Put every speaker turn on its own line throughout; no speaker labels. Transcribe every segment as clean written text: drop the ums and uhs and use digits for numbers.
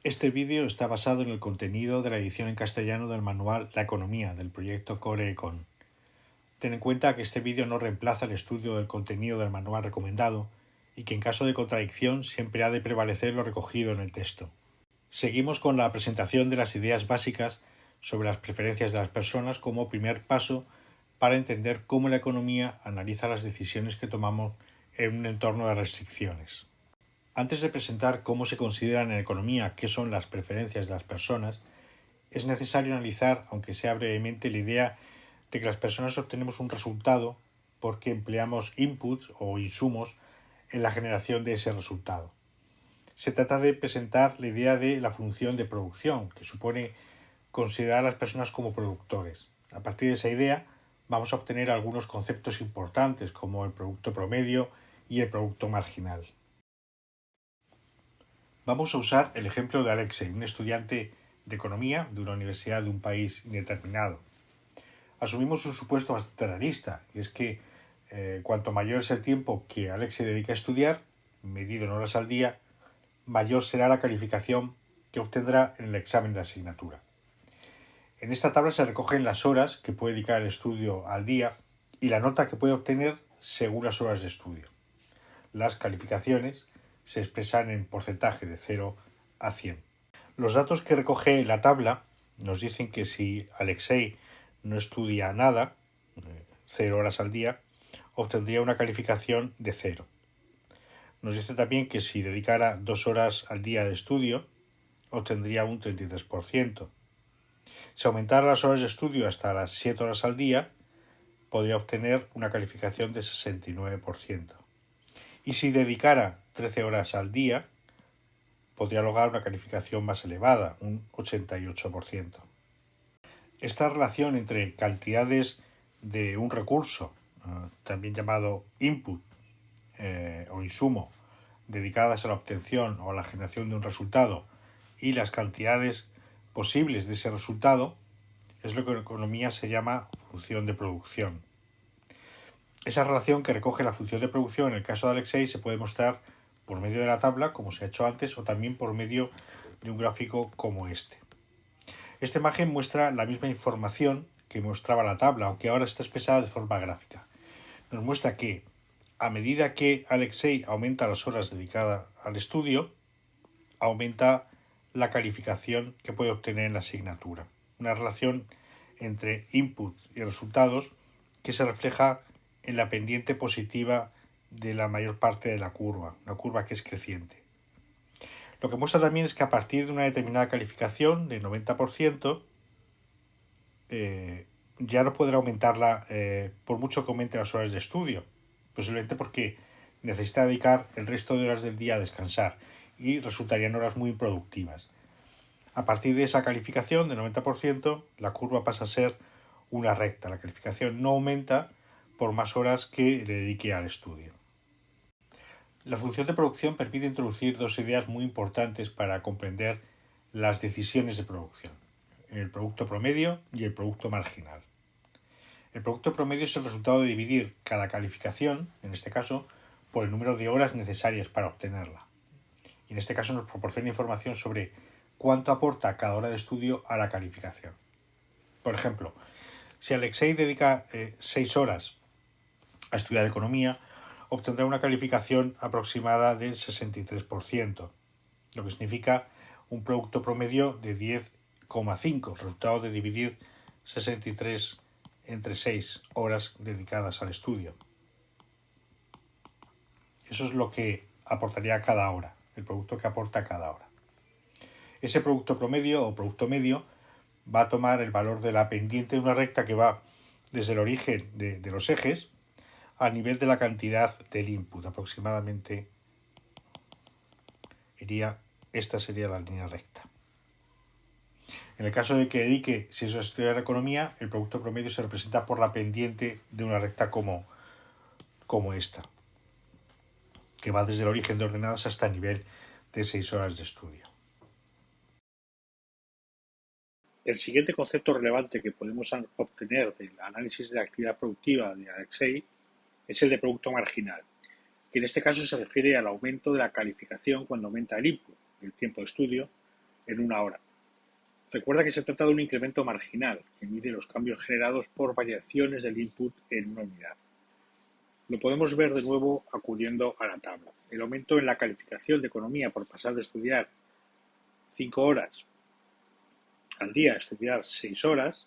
Este vídeo está basado en el contenido de la edición en castellano del manual La Economía del proyecto Core Econ. Ten en cuenta que este vídeo no reemplaza el estudio del contenido del manual recomendado y que en caso de contradicción siempre ha de prevalecer lo recogido en el texto. Seguimos con la presentación de las ideas básicas sobre las preferencias de las personas como primer paso para entender cómo la economía analiza las decisiones que tomamos en un entorno de restricciones. Antes de presentar cómo se consideran en economía qué son las preferencias de las personas, es necesario analizar, aunque sea brevemente, la idea de que las personas obtenemos un resultado porque empleamos inputs o insumos en la generación de ese resultado. Se trata de presentar la idea de la función de producción, que supone considerar a las personas como productores. A partir de esa idea vamos a obtener algunos conceptos importantes como el producto promedio y el producto marginal. Vamos a usar el ejemplo de Alexei, un estudiante de economía de una universidad de un país indeterminado. Asumimos un supuesto bastante realista, y es que cuanto mayor es el tiempo que Alexei dedica a estudiar, medido en horas al día, mayor será la calificación que obtendrá en el examen de asignatura. En esta tabla se recogen las horas que puede dedicar el estudio al día y la nota que puede obtener según las horas de estudio. Las calificaciones se expresan en porcentaje de 0 a 100. Los datos que recoge la tabla nos dicen que si Alexei no estudia nada, 0 horas al día, obtendría una calificación de 0. Nos dice también que si dedicara 2 horas al día de estudio, obtendría un 33%. Si aumentara las horas de estudio hasta las 7 horas al día, podría obtener una calificación de 69%. Y si dedicara 13 horas al día, podría lograr una calificación más elevada, un 88%. Esta relación entre cantidades de un recurso, también llamado input o insumo, dedicadas a la obtención o a la generación de un resultado, y las cantidades posibles de ese resultado, es lo que en economía se llama función de producción. Esa relación que recoge la función de producción en el caso de Alexei se puede mostrar por medio de la tabla, como se ha hecho antes, o también por medio de un gráfico como este. Esta imagen muestra la misma información que mostraba la tabla, aunque ahora está expresada de forma gráfica. Nos muestra que, a medida que Alexei aumenta las horas dedicadas al estudio, aumenta la calificación que puede obtener en la asignatura. Una relación entre input y resultados que se refleja en la pendiente positiva de la mayor parte de la curva, una curva que es creciente. Lo que muestra también es que a partir de una determinada calificación de 90%, ya no podrá aumentarla por mucho que aumente las horas de estudio, posiblemente porque necesita dedicar el resto de horas del día a descansar y resultarían horas muy improductivas. A partir de esa calificación de 90%, la curva pasa a ser una recta. La calificación no aumenta por más horas que le dedique al estudio. La función de producción permite introducir dos ideas muy importantes para comprender las decisiones de producción: el producto promedio y el producto marginal. El producto promedio es el resultado de dividir cada calificación, en este caso, por el número de horas necesarias para obtenerla. Y en este caso nos proporciona información sobre cuánto aporta cada hora de estudio a la calificación. Por ejemplo, si Alexei dedica 6 horas a estudiar economía, obtendrá una calificación aproximada del 63%, lo que significa un producto promedio de 10,5, resultado de dividir 63 entre 6 horas dedicadas al estudio. Eso es lo que aportaría cada hora, el producto que aporta cada hora. Ese producto promedio o producto medio va a tomar el valor de la pendiente de una recta que va desde el origen de los ejes a nivel de la cantidad del input. Aproximadamente esta sería la línea recta. En el caso de que dedique 6 horas a estudiar economía, el producto promedio se representa por la pendiente de una recta como esta, que va desde el origen de ordenadas hasta el nivel de 6 horas de estudio. El siguiente concepto relevante que podemos obtener del análisis de la actividad productiva de Alexei es el de producto marginal, que en este caso se refiere al aumento de la calificación cuando aumenta el input, el tiempo de estudio, en una hora. Recuerda que se trata de un incremento marginal que mide los cambios generados por variaciones del input en una unidad. Lo podemos ver de nuevo acudiendo a la tabla. El aumento en la calificación de economía por pasar de estudiar 5 horas al día a estudiar 6 horas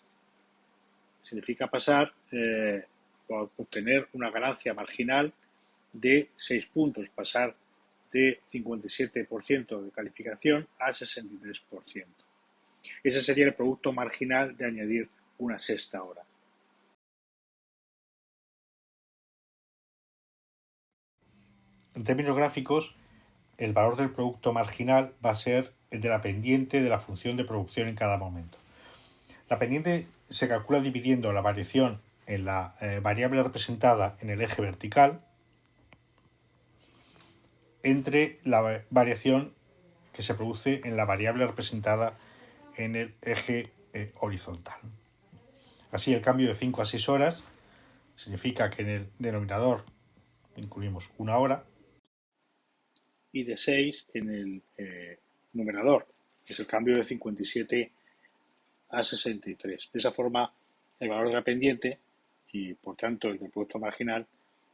significa pasar o obtener una ganancia marginal de 6 puntos, pasar de 57% de calificación a 63%. Ese sería el producto marginal de añadir una sexta hora. En términos gráficos, el valor del producto marginal va a ser el de la pendiente de la función de producción en cada momento. La pendiente se calcula dividiendo la variación en la variable representada en el eje vertical entre la variación que se produce en la variable representada en el eje horizontal. Así, el cambio de 5 a 6 horas significa que en el denominador incluimos una hora y de 6 en el numerador, que es el cambio de 57 a 63. De esa forma, el valor de la pendiente y, por tanto, el del producto marginal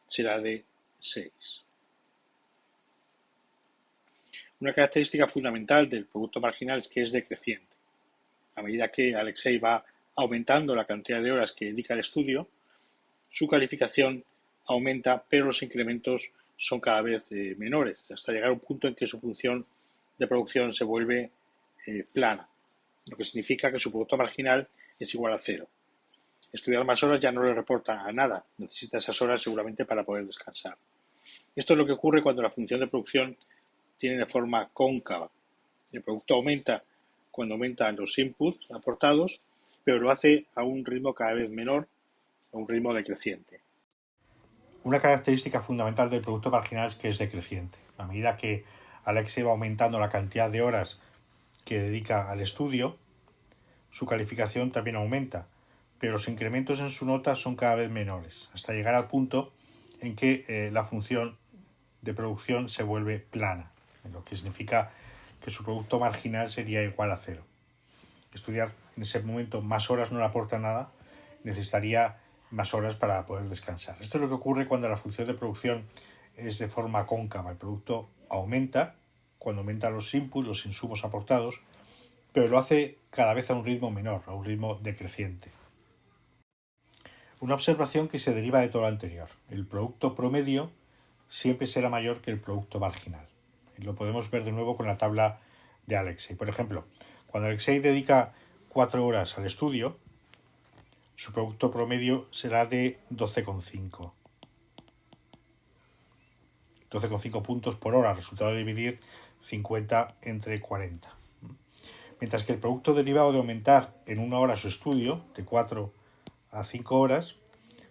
será de 6. Una característica fundamental del producto marginal es que es decreciente. A medida que Alexei va aumentando la cantidad de horas que dedica al estudio, su calificación aumenta, pero los incrementos son cada vez menores, hasta llegar a un punto en que su función de producción se vuelve plana, lo que significa que su producto marginal es igual a 0. Estudiar más horas ya no le reporta a nada, necesita esas horas seguramente para poder descansar. Esto es lo que ocurre cuando la función de producción tiene de forma cóncava. El producto aumenta cuando aumentan los inputs aportados, pero lo hace a un ritmo cada vez menor, a un ritmo decreciente. Una característica fundamental del producto marginal es que es decreciente. A medida que Alexei va aumentando la cantidad de horas que dedica al estudio, su calificación también aumenta, pero los incrementos en su nota son cada vez menores, hasta llegar al punto en que la función de producción se vuelve plana, lo que significa que su producto marginal sería igual a 0. Estudiar en ese momento más horas no le aporta nada, necesitaría más horas para poder descansar. Esto es lo que ocurre cuando la función de producción es de forma cóncava. El producto aumenta cuando aumentan los inputs, los insumos aportados, pero lo hace cada vez a un ritmo menor, a un ritmo decreciente. Una observación que se deriva de todo lo anterior. El producto promedio siempre será mayor que el producto marginal. Y lo podemos ver de nuevo con la tabla de Alexei. Por ejemplo, cuando Alexei dedica 4 horas al estudio, su producto promedio será de 12,5. 12,5 puntos por hora, resultado de dividir 50 entre 40. Mientras que el producto derivado de aumentar en una hora su estudio, de 4 a 5 horas,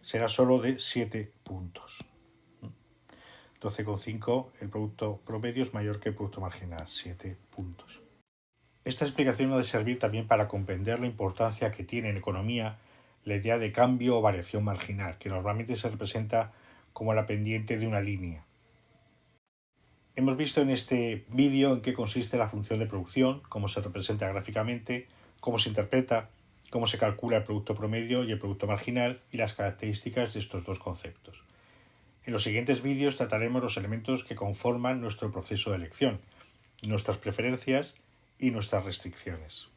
será solo de 7 puntos. 12,5 el producto promedio es mayor que el producto marginal, 7 puntos. Esta explicación ha de servir también para comprender la importancia que tiene en economía la idea de cambio o variación marginal, que normalmente se representa como la pendiente de una línea. Hemos visto en este vídeo en qué consiste la función de producción, cómo se representa gráficamente, cómo se interpreta, cómo se calcula el producto promedio y el producto marginal y las características de estos dos conceptos. En los siguientes vídeos trataremos los elementos que conforman nuestro proceso de elección, nuestras preferencias y nuestras restricciones.